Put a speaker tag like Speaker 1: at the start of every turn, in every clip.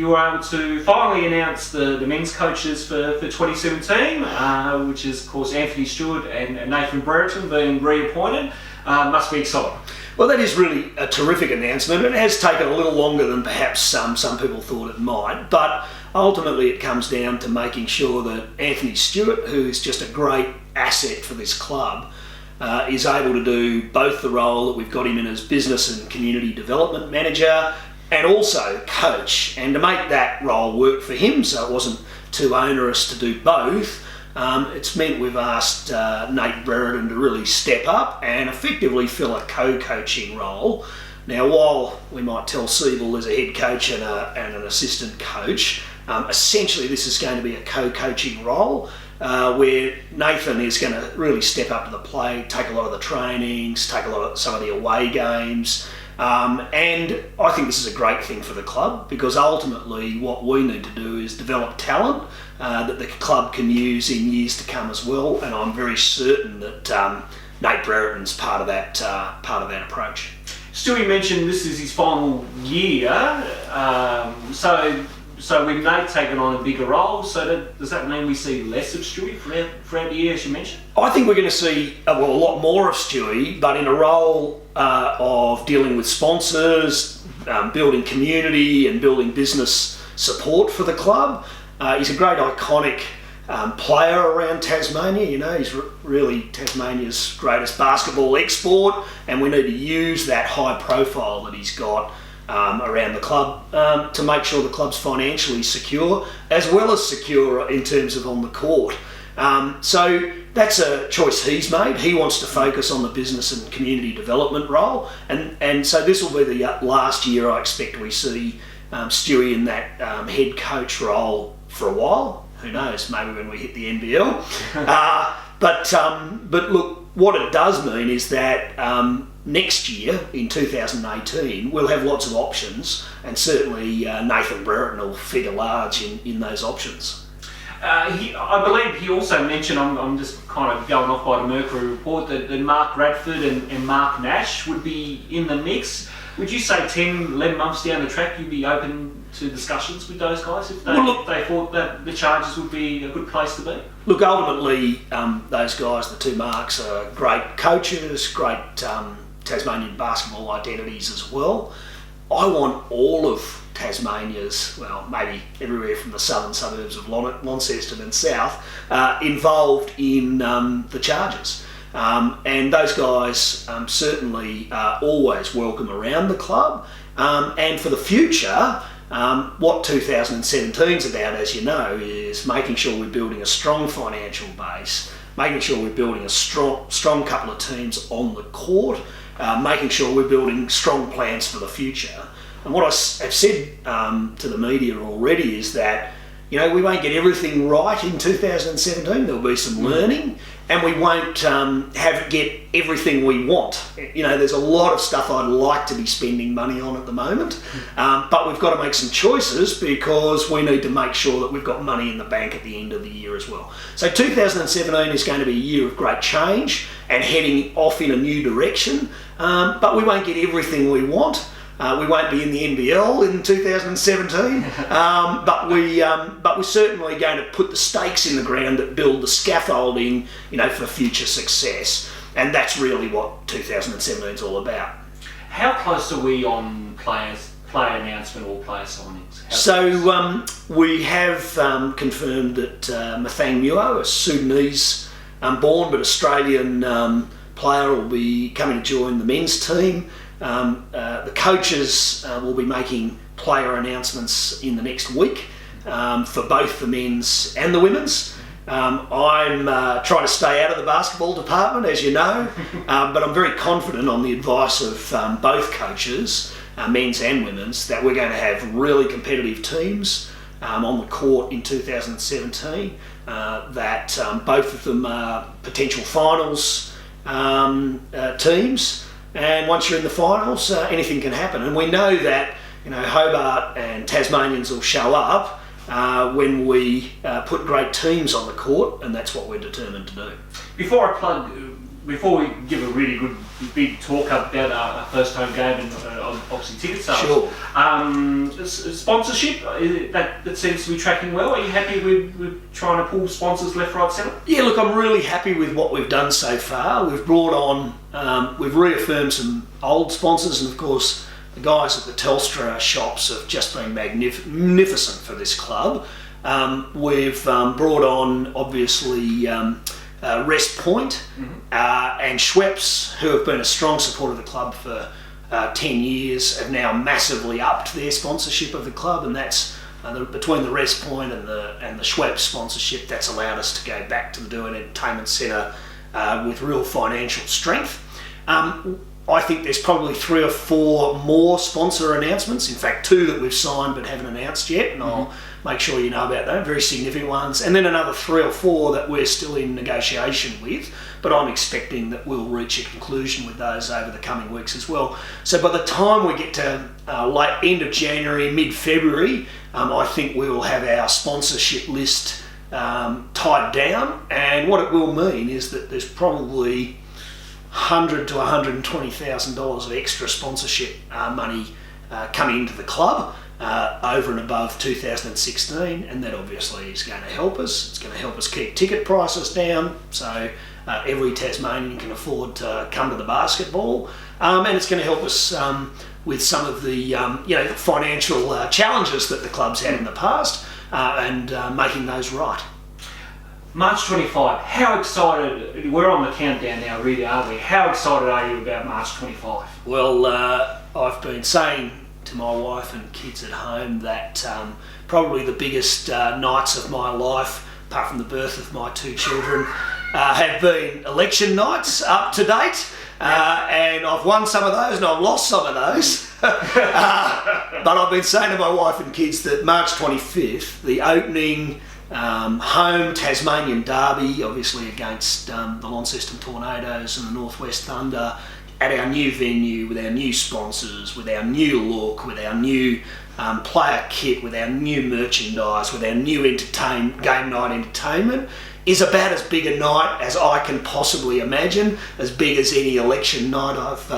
Speaker 1: you were able to finally announce the men's coaches for 2017, which is, of course, Anthony Stewart and Nathan Brereton being reappointed. Must be exciting.
Speaker 2: Well, that is really a terrific announcement. It has taken a little longer than perhaps some people thought it might, but ultimately it comes down to making sure that Anthony Stewart, who is just a great asset for this club, is able to do both the role that we've got him in as business and community development manager and also coach, and to make that role work for him so it wasn't too onerous to do both. It's meant we've asked Nate Brereton to really step up and effectively fill a co-coaching role. Now, while we might tell Siebel there's a head coach and an assistant coach, essentially this is going to be a co-coaching role where Nathan is going to really step up to the plate, take a lot of the trainings, take a lot of some of the away games. And I think this is a great thing for the club, because ultimately what we need to do is develop talent that the club can use in years to come as well, and I'm very certain that Nate Brereton's part of that approach.
Speaker 1: Stewie mentioned this is his final year, so with Nate taking on a bigger role, does that mean we see less of Stewie throughout the year, as you mentioned?
Speaker 2: I think we're going to see a lot more of Stewie, but in a role of dealing with sponsors, building community and building business support for the club. He's a great iconic player around Tasmania. You know, he's really Tasmania's greatest basketball export, and we need to use that high profile that he's got around the club to make sure the club's financially secure, as well as secure in terms of on the court. So that's a choice he's made. He wants to focus on the business and community development role, and so this will be the last year I expect we see Stewie in that head coach role for a while. Who knows, maybe when we hit the NBL. But look, what it does mean is that next year, in 2018, we'll have lots of options, and certainly Nathan Brereton will figure large in those options.
Speaker 1: I believe he also mentioned, I'm just kind of going off by the Mercury report, that Mark Radford and Mark Nash would be in the mix. Would you say 10, 11 months down the track you'd be open to discussions with those guys if they thought that the Chargers would be a good place to be?
Speaker 2: Look, ultimately, those guys, the two Marks, are great coaches, great Tasmanian basketball identities as well. I want all of Tasmania's, well, maybe everywhere from the southern suburbs of Launceston and south, involved in the Chargers. And those guys certainly are always welcome around the club. And for the future, what 2017 is about, as you know, is making sure we're building a strong financial base, making sure we're building a strong couple of teams on the court, making sure we're building strong plans for the future. And what I have said to the media already is that, you know, we won't get everything right in 2017. There'll be some learning, and we won't get everything we want. You know, there's a lot of stuff I'd like to be spending money on at the moment, but we've got to make some choices because we need to make sure that we've got money in the bank at the end of the year as well. So 2017 is going to be a year of great change and heading off in a new direction, but we won't get everything we want. We won't be in the NBL in 2017, but we're certainly going to put the stakes in the ground that build the scaffolding, you know, for future success, and that's really what 2017 is all about.
Speaker 1: How close are we on player announcement or player signings?
Speaker 2: So we have confirmed that Mathang Muo, a Sudanese born but Australian player, will be coming to join the men's team. The coaches will be making player announcements in the next week for both the men's and the women's. I'm trying to stay out of the basketball department, as you know, but I'm very confident on the advice of both coaches, men's and women's, that we're going to have really competitive teams on the court in 2017, that both of them are potential finals teams. And once you're in the finals, anything can happen. And we know that, you know, Hobart and Tasmanians will show up when we put great teams on the court, and that's what we're determined to do.
Speaker 1: Before I plug before we give a really good big talk about our first home game and obviously ticket sales.
Speaker 2: Sure.
Speaker 1: Sponsorship, that seems to be tracking well. Are you happy with trying to pull sponsors left, right, centre?
Speaker 2: Yeah, look, I'm really happy with what we've done so far. We've brought on, we've reaffirmed some old sponsors, and of course the guys at the Telstra shops have just been magnificent for this club. We've brought on, obviously, Rest Point and Schweppes, who have been a strong supporter of the club for 10 years, have now massively upped their sponsorship of the club, and that's between the Rest Point and the Schweppes sponsorship, that's allowed us to go back to the Doing Entertainment Centre with real financial strength. I think there's probably 3 or 4 more sponsor announcements, in fact 2 that we've signed but haven't announced yet, and I'll make sure you know about them, very significant ones, and then another 3 or 4 that we're still in negotiation with, but I'm expecting that we'll reach a conclusion with those over the coming weeks as well. So by the time we get to late end of January, mid-February, I think we will have our sponsorship list tied down, and what it will mean is that there's probably $100,000 to $120,000 of extra sponsorship money coming into the club over and above 2016, and that obviously is going to help us. It's going to help us keep ticket prices down, so every Tasmanian can afford to come to the basketball, and it's going to help us with some of the financial challenges that the club's had in the past, and making those right.
Speaker 1: March 25, how excited, we're on the countdown now really, aren't we? How excited are you about March 25?
Speaker 2: Well, I've been saying to my wife and kids at home that probably the biggest nights of my life, apart from the birth of my 2 children, have been election nights up to date. And I've won some of those and I've lost some of those. But I've been saying to my wife and kids that March 25th, the opening home Tasmanian derby, obviously against the Launceston Tornadoes and the Northwest Thunder, at our new venue, with our new sponsors, with our new look, with our new player kit, with our new merchandise, with our new game night entertainment, is about as big a night as I can possibly imagine, as big as any election night I've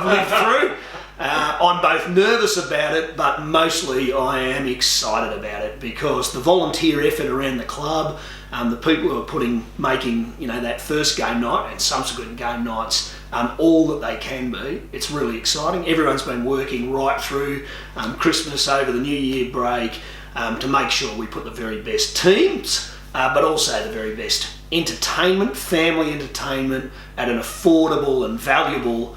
Speaker 2: lived through. I'm both nervous about it, but mostly I am excited about it, because the volunteer effort around the club, the people who are making that first game night and subsequent game nights all that they can be, it's really exciting. Everyone's been working right through Christmas, over the New Year break, to make sure we put the very best teams, but also the very best entertainment, family entertainment, at an affordable and valuable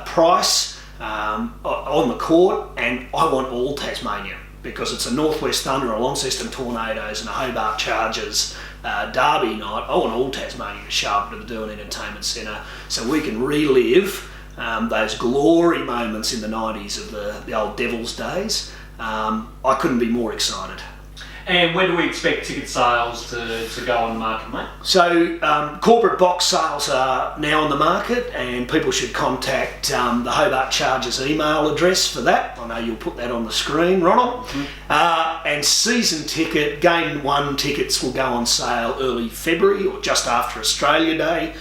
Speaker 2: price on the court. And I want all Tasmania, because it's a Northwest Thunder, a Launceston Tornadoes and a Hobart Chargers derby night. I want all Tasmania to show up to the Doing Entertainment Centre so we can relive those glory moments in the 90s of the old Devils days. I couldn't be more excited.
Speaker 1: And when do we expect ticket sales to go on the market, mate?
Speaker 2: So corporate box sales are now on the market, and people should contact the Hobart Chargers email address for that. I know you'll put that on the screen, Ronald. And season ticket, Game 1 tickets will go on sale early February or just after Australia Day.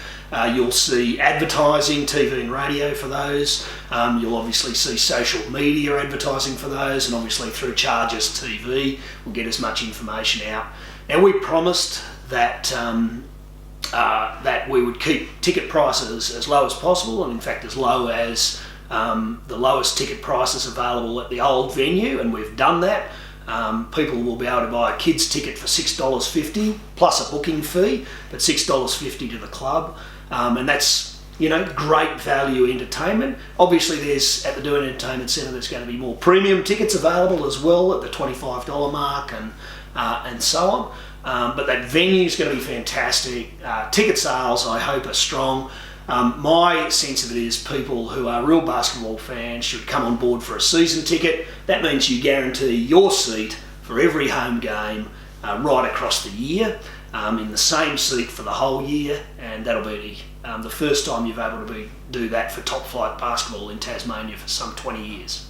Speaker 2: You'll see advertising, TV and radio for those. You'll obviously see social media advertising for those, and obviously through Chargers TV we'll get as much information out. Now, we promised that that we would keep ticket prices as low as possible, and in fact as low as the lowest ticket prices available at the old venue, and we've done that. People will be able to buy a kid's ticket for $6.50 plus a booking fee, but $6.50 to the club. And that's, great value entertainment. Obviously there's, at the Doing Entertainment Centre, there's going to be more premium tickets available as well at the $25 mark and so on. But that venue's going to be fantastic. Ticket sales, I hope, are strong. My sense of it is people who are real basketball fans should come on board for a season ticket. That means you guarantee your seat for every home game right across the year, in the same seat for the whole year, and that'll be the first time you've able to do that for top flight basketball in Tasmania for some 20 years.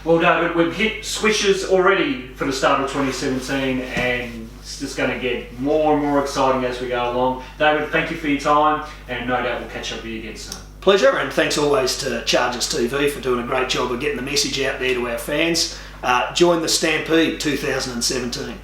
Speaker 1: Well, David, we've hit swishes already for the start of 2017, and It's just going to get more and more exciting as we go along. David, thank you for your time, and no doubt we'll catch up with you again soon.
Speaker 2: Pleasure, and thanks always to Chargers TV for doing a great job of getting the message out there to our fans. Join the Stampede 2017.